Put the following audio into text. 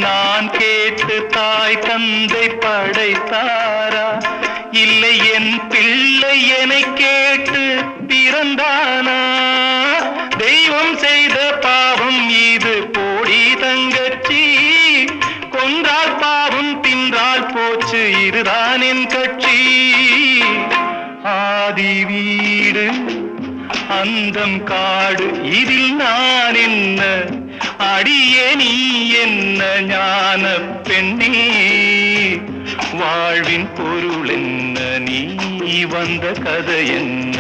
நான் கேட்டு தாய் தந்தை படைத்தாரா? இல்லை என் பிள்ளை என்னை கேட்டு பிறந்தானா? தெய்வம் செய்த பாவம் இது போடி தங்கச்சி, கொன்றால் பாவம் தின்றால் போச்சு இதுதான் என் கட்சி. ஆதி வீடு அந்தம் காடு இதில் நான் என்ன, அடியே நீ என்ன ஞான பெண்ணே, வாழ்வின் பொருள் என்ன, நீ வந்த கதை என்ன?